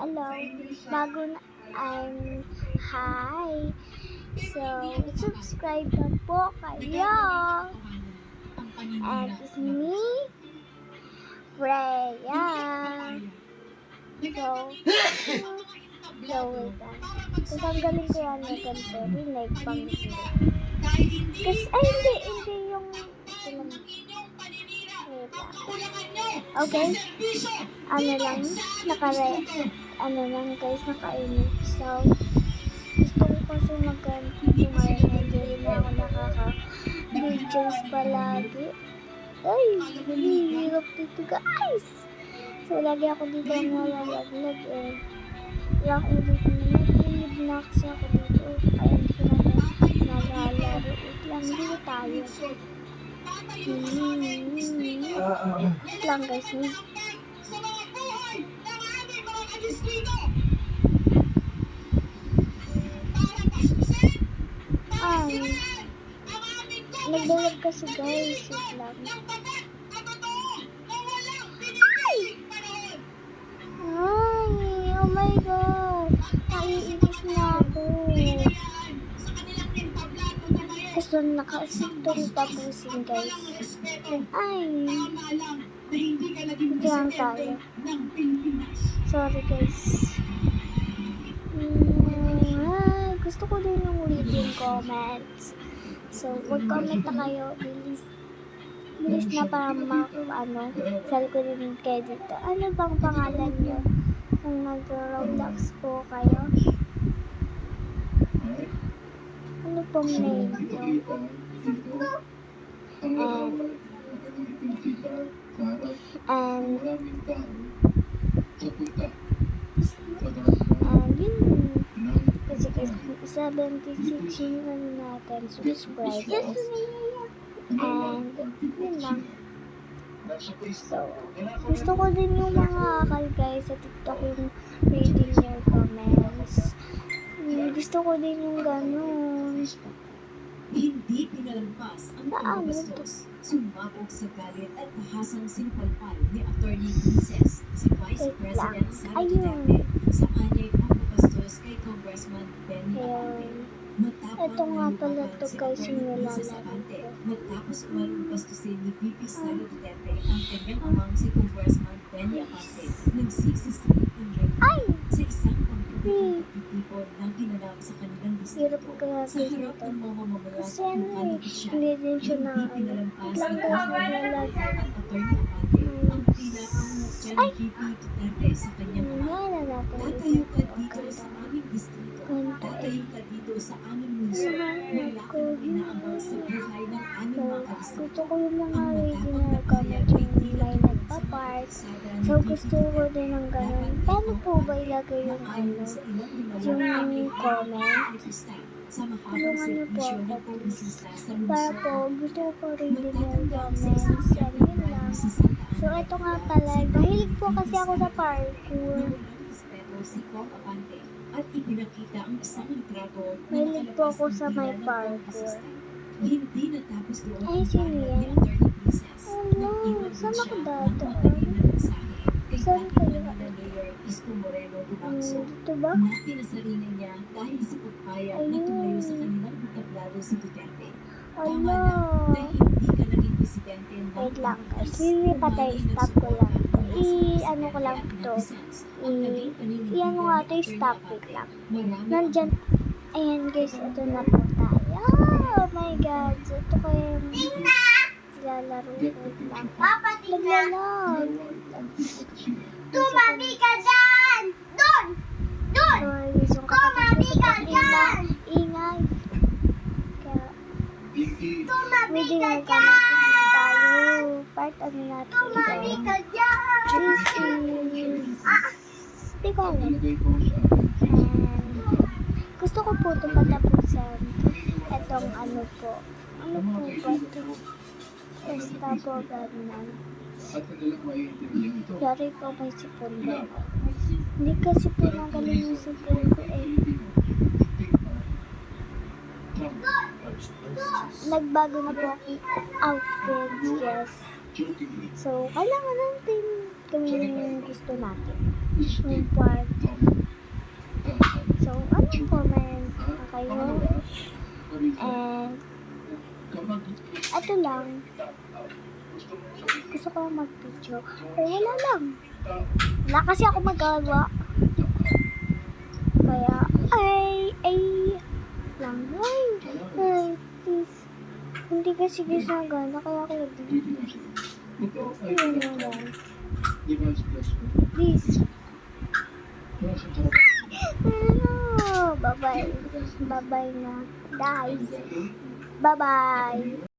Hello, bago na, hi. So, subscribe na po kayo. And it's me, Freya. So, wait lang. Tatanggalin ko yan na ganito, rinig pang kasi, hindi yung, wait lang. Okay, guys, nakainit. So, gusto ko kasi magganto ngayon, hindi rin ako nakaka-videos palagi. Ay, hirap dito guys. So, lagi ako dito nalalaglag eh. Lang ulit na kasi ako dito. Kaya hindi ko na nalalaro. Wait lang, dito tayo. Wait lang guys. Nagdalag kasi guys. Wait lang. Oh my god. Naiinis na ako. Gusto nakasitong tapusin guys. Hindi lang tayo. Sorry guys. Gusto ko din yung ulitin comments. So, mag-comment na kayo. Bilis na para sal ko din kayo dito. Ano bang pangalan nyo? Kung nag-Roblox po kayo? Ano pong name nyo? And yun. Kasi 76 yung natin subscribers. And yun lang. So, gusto ko din yung mga akal guys sa TikTok yung reading your comments. Gusto ko din yung ganun. Hindi pinalampas ang pangabastos. Sumabog sa galit at tahasang sinipalpal ni Attorney Princess, si Vice President Sara Duterte, sa anyay pangabastos kay Congressman Benny Abante. Ito nga pala to guys yung nilalaro. Matapos umarong bastusin ni VP Sara Duterte ang kanyang amang si Congressman Benny Abante, nagsisisi ng sa isang pagtitipon na ginanap sa kanilang distrito. Sa harap ng mga mamamayan kasi hindi din siya na pinalampas ang Attorney Abante ang pinakahusyan ni VP Duterte sa kanyang amang. Tatayo ka dito sa aming distrito. Tatayo ka dito sa aming munisyo. Wala ka nang inaabang sa buhay ng aming mga kadistrito. Gusto ko yung mga reading na comment yung may nagpa-part. So, gusto ko din ng ganun. Paano po ba ilagay yung yung comment? Tulungan niyo po ako. Para po, gusto ko po reading yung comments. Yan, yun lang. So, ito nga pala. Mahilig po kasi ako sa parkour. At ipinakita ang isang litrato na mahilig po ako sa may parkour. Hindi natapos doon ay, sino yan? Ano? Saan ako dato? Saan kayo? Dito ba? Na pinasarili niya dahil sa pagpayag na tumayo sa kanilang entablado si Duterte. Tama na hindi ka naging presidente ng wait lang guys. Hindi patay. Stop ko lang. I-ano ko lang to. I-ano nga to. Stop it lang. Nandyan. Ayan guys. Ito na po tayo. Oh my god. So, ito ko yung lalaro ko lang. Naglalag. Tumabi ka dyan! Doon! Doon! Tumabi ka dyan! Ingay. Kaya, Tumabi ka comment tayo. dyan! Part ano natin. Tumabi ka dyan! This is... Hindi ko alam. Gusto ko po ito patapusan. Itong ano po. Ano po ba ito? Basta po ganun. Yari po may sipon ba? Hindi kasi po nagaling yung sipon ko eh. Nagbago na po akong outfit, yes. So, kailangan natin gawin yung gusto natin. yung part. So, comment na kayo. And, ito lang. Gusto ko lang mag-video. Pero wala lang. Wala kasi ako magawa. Kaya, lang. Please. Hindi kasi gisagana, kaya ako nag-video. Yun lang. Please. Bye-bye. Bye-bye na, guys. Bye-bye.